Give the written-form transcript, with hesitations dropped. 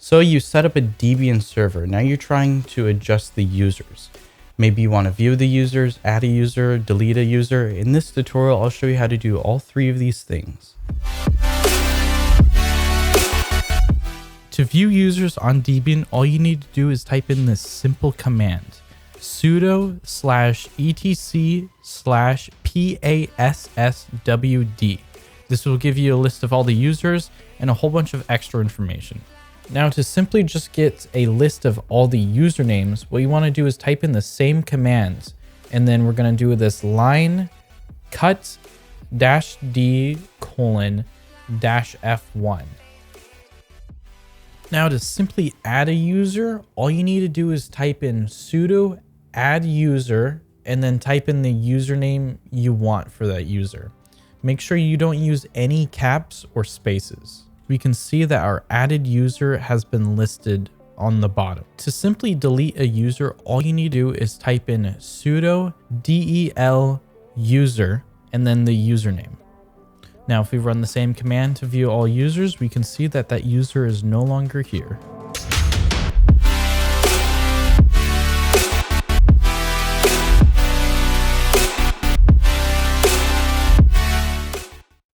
So you set up a Debian server. Now you're trying to adjust the users. Maybe you want to view the users, add a user, delete a user. In this tutorial, I'll show you how to do all three of these things. To view users on Debian, all you need to do is type in this simple command, sudo/etc/passwd. This will give you a list of all the users and a whole bunch of extra information. Now, to simply just get a list of all the usernames, what you want to do is type in the same commands, and then we're going to do this line cut -d:\-f1. Now, to simply add a user, all you need to do is type in sudo add user and then type in the username you want for that user. Make sure you don't use any caps or spaces. We can see that our added user has been listed on the bottom. To simply delete a user, all you need to do is type in sudo del user and then the username. Now, if we run the same command to view all users, we can see that that user is no longer here.